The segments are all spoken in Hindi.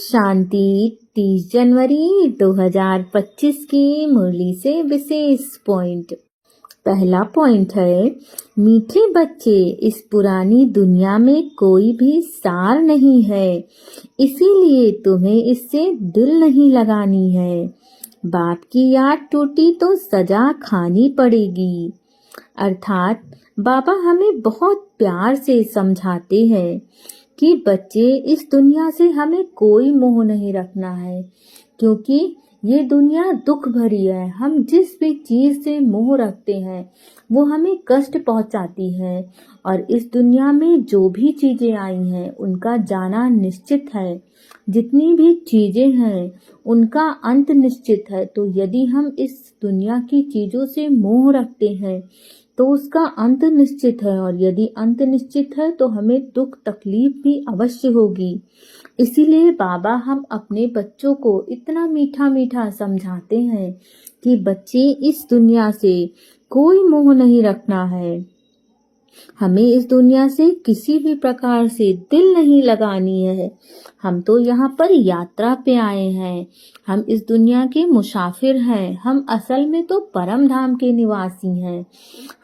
शांति। 30 जनवरी 2025 की मुरली से विशेष पॉइंट। पहला पॉइंट है, मीठे बच्चे, इस पुरानी दुनिया में कोई भी सार नहीं है, इसीलिए तुम्हें इससे दिल नहीं लगानी है। बाप की याद टूटी तो सजा खानी पड़ेगी। अर्थात बाबा हमें बहुत प्यार से समझाते हैं कि बच्चे, इस दुनिया से हमें कोई मोह नहीं रखना है, क्योंकि ये दुनिया दुख भरी है। हम जिस भी चीज से मोह रखते हैं वो हमें कष्ट पहुंचाती है, और इस दुनिया में जो भी चीजें आई हैं उनका जाना निश्चित है। जितनी भी चीजें हैं उनका अंत निश्चित है। तो यदि हम इस दुनिया की चीजों से मोह रखते हैं तो उसका अंत निश्चित है, और यदि अंत निश्चित है तो हमें दुख तकलीफ भी अवश्य होगी। इसीलिए बाबा हम अपने बच्चों को इतना मीठा मीठा समझाते हैं कि बच्चे, इस दुनिया से कोई मोह नहीं रखना है। हमें इस दुनिया से किसी भी प्रकार से दिल नहीं लगानी है। हम तो यहाँ पर यात्रा पे आए हैं, हम इस दुनिया के मुसाफिर हैं। हम असल में तो परम धाम के निवासी हैं।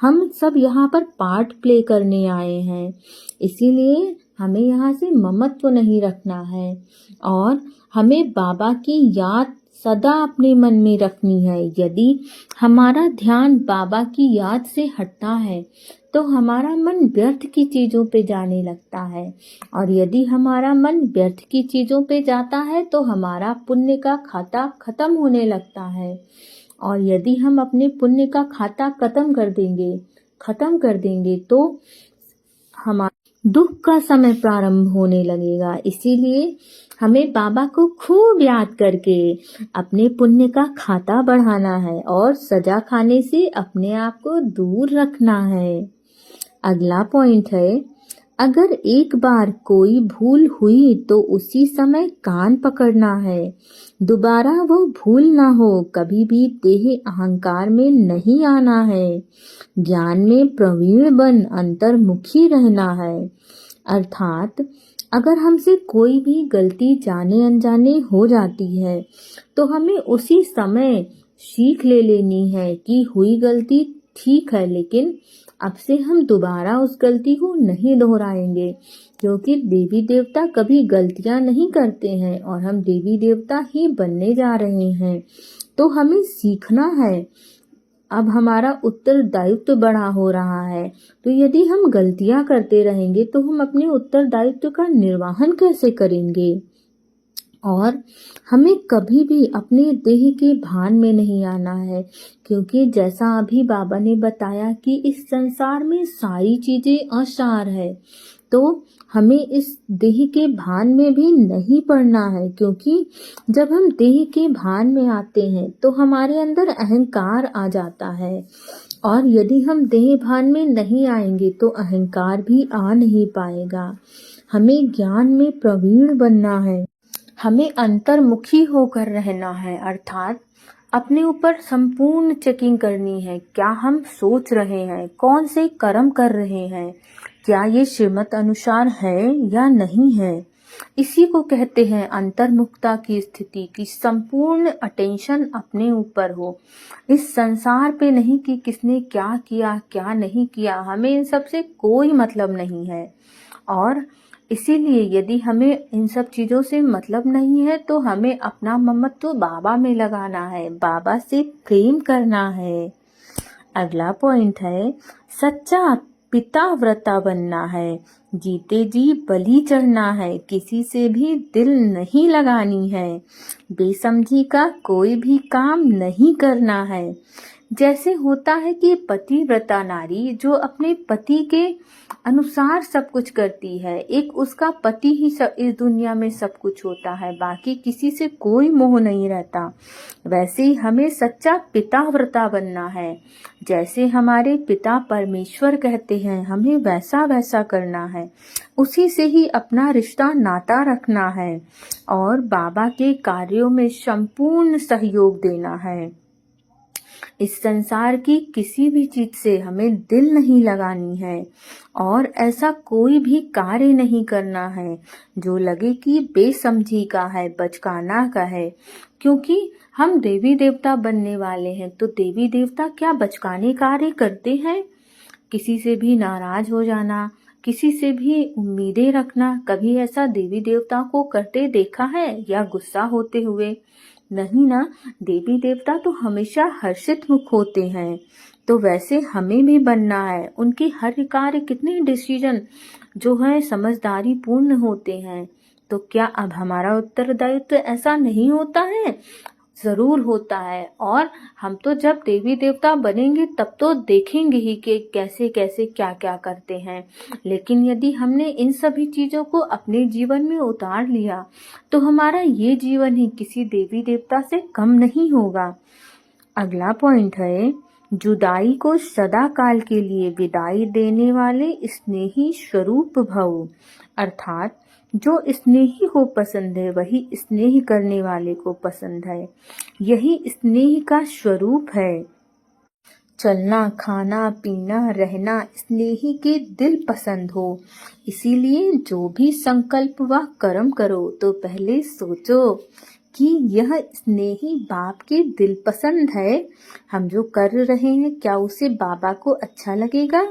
हम सब यहाँ पर पार्ट प्ले करने आए हैं, इसीलिए हमें यहाँ से ममत्व नहीं रखना है, और हमें बाबा की याद सदा अपने मन में रखनी है। यदि हमारा ध्यान बाबा की याद से हटता है तो हमारा मन व्यर्थ की चीजों पे जाने लगता है, और यदि हमारा मन व्यर्थ की चीजों पे जाता है तो हमारा पुण्य का खाता खत्म होने लगता है। और यदि हम अपने पुण्य का खाता खत्म कर देंगे तो हमारा दुख का समय प्रारंभ होने लगेगा। इसीलिए हमें बाबा को खूब याद करके अपने पुण्य का खाता बढ़ाना है, और सजा खाने से अपने आप को दूर रखना है। अगला पॉइंट है, अगर एक बार कोई भूल हुई तो उसी समय कान पकड़ना है। दोबारा वो भूल ना हो। कभी भी देह अहंकार में नहीं आना है। ज्ञान में प्रवीण बन अंतर्मुखी रहना है। अर्थात अगर हमसे कोई भी गलती जाने अनजाने हो जाती है तो हमें उसी समय सीख ले लेनी है कि हुई गलती ठीक है, लेकिन अब से हम दोबारा उस गलती को नहीं दोहराएंगे, क्योंकि देवी देवता कभी गलतियां नहीं करते हैं और हम देवी देवता ही बनने जा रहे हैं। तो हमें सीखना है। अब हमारा उत्तरदायित्व बड़ा हो रहा है, तो यदि हम गलतियां करते रहेंगे तो हम अपने उत्तरदायित्व का निर्वहन कैसे करेंगे। और हमें कभी भी अपने देह के भान में नहीं आना है, क्योंकि जैसा अभी बाबा ने बताया कि इस संसार में सारी चीजें असार है, तो हमें इस देह के भान में भी नहीं पड़ना है। क्योंकि जब हम देह के भान में आते हैं तो हमारे अंदर अहंकार आ जाता है, और यदि हम देह भान में नहीं आएंगे तो अहंकार भी आ नहीं पाएगा। हमें ज्ञान में प्रवीण बनना है, हमें अंतर्मुखी होकर रहना है। अर्थात अपने ऊपर संपूर्ण चेकिंग करनी है। क्या हम सोच रहे हैं, कौन से कर्म कर रहे हैं, क्या ये श्रीमत अनुसार है या नहीं है। इसी को कहते हैं अंतर्मुखता की स्थिति, की संपूर्ण अटेंशन अपने ऊपर हो, इस संसार पे नहीं कि किसने क्या किया क्या नहीं किया। हमें इन सब से कोई मतलब नहीं है, और इसीलिए यदि हमें इन सब चीजों से मतलब नहीं है तो हमें अपना ममत्व बाबा में लगाना है, बाबा से प्रेम करना है। अगला पॉइंट है, सच्चा पिता व्रता बनना है। जीते जी बलि चढ़ना है, किसी से भी दिल नहीं लगानी है। बेसमझी का कोई भी काम नहीं करना है। जैसे होता है कि पतिव्रता नारी जो अपने पति के अनुसार सब कुछ करती है, एक उसका पति ही सब इस दुनिया में सब कुछ होता है, बाकी किसी से कोई मोह नहीं रहता। वैसे ही हमें सच्चा पिताव्रता बनना है। जैसे हमारे पिता परमेश्वर कहते हैं, हमें वैसा वैसा करना है, उसी से ही अपना रिश्ता नाता रखना है, और बाबा के कार्यों में संपूर्ण सहयोग देना है। इस संसार की किसी भी चीज से हमें दिल नहीं लगानी है और ऐसा कोई भी कार्य नहीं करना है जो लगे कि बेसमझी का है, बचकाना का है, क्योंकि हम देवी देवता बनने वाले हैं। तो देवी देवता क्या बचकाने कार्य करते हैं? किसी से भी नाराज हो जाना, किसी से भी उम्मीदें रखना, कभी ऐसा देवी देवता को करते देखा है या गुस्सा होते हुए? नहीं ना। देवी देवता तो हमेशा हर्षित मुख होते हैं। तो वैसे हमें भी बनना है। उनके हर कार्य, कितने डिसीजन जो है समझदारी पूर्ण होते हैं। तो क्या अब हमारा उत्तरदायित्व ऐसा नहीं होता है? जरूर होता है। और हम तो जब देवी देवता बनेंगे तब तो देखेंगे ही कि कैसे कैसे क्या क्या करते हैं। लेकिन यदि हमने इन सभी चीजों को अपने जीवन में उतार लिया तो हमारा ये जीवन ही किसी देवी देवता से कम नहीं होगा। अगला पॉइंट है, जुदाई को सदा काल के लिए विदाई देने वाले स्नेही स्वरूप भव। अर्थात जो स्नेही को पसंद है वही स्नेह करने वाले को पसंद है। यही स्नेह का स्वरूप है। चलना, खाना, पीना, रहना स्नेही के दिल पसंद हो। इसीलिए जो भी संकल्प व कर्म करो तो पहले सोचो कि यह स्नेही बाप के दिल पसंद है। हम जो कर रहे हैं क्या उसे बाबा को अच्छा लगेगा?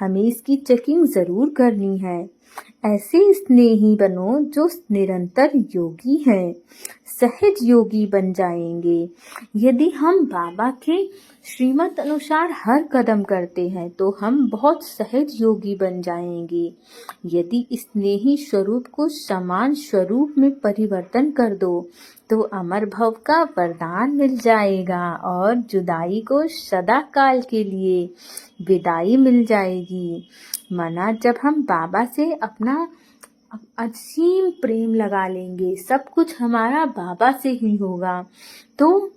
हमें इसकी चेकिंग जरूर करनी है। ऐसे स्नेही बनो जो निरंतर योगी हैं, सहज योगी बन जाएंगे। यदि हम बाबा के श्रीमत अनुसार हर कदम करते हैं तो हम बहुत सहज योगी बन जाएंगे। यदि स्नेही स्वरूप को समान स्वरूप में परिवर्तन कर दो तो अमर भव का वरदान मिल जाएगा और जुदाई को सदा काल के लिए विदाई मिल जाएगी। माना जब हम बाबा से अपना असीम प्रेम लगा लेंगे, सब कुछ हमारा बाबा से ही होगा, तो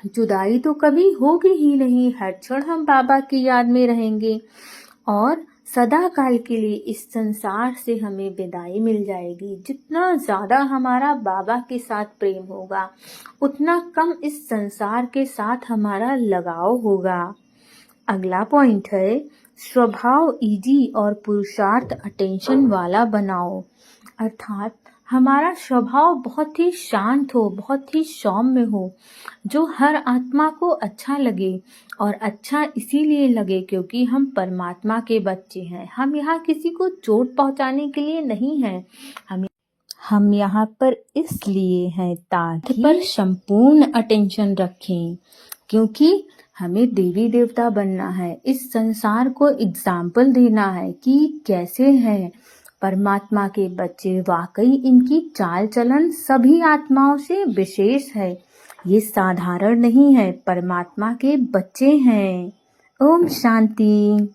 जुदाई तो कभी होगी ही नहीं। हर क्षण हम बाबा की याद में रहेंगे और सदा काल के लिए इस संसार से हमें विदाई मिल जाएगी। जितना ज्यादा हमारा बाबा के साथ प्रेम होगा उतना कम इस संसार के साथ हमारा लगाव होगा। अगला पॉइंट है, स्वभाव इजी और पुरुषार्थ अटेंशन वाला बनाओ। अर्थात हमारा स्वभाव बहुत ही शांत हो, बहुत ही सौम्य हो, जो हर आत्मा को अच्छा लगे। और अच्छा इसीलिए लगे क्योंकि हम परमात्मा के बच्चे हैं। हम यहाँ किसी को चोट पहुँचाने के लिए नहीं हैं। हम यहाँ पर इसलिए हैं ताकि पर संपूर्ण अटेंशन रखें, क्योंकि हमें देवी देवता बनना है। इस संसार को एग्जाम्पल देना है कि कैसे है परमात्मा के बच्चे। वाकई इनकी चाल चलन सभी आत्माओं से विशेष है। ये साधारण नहीं है, परमात्मा के बच्चे हैं। ओम शांति।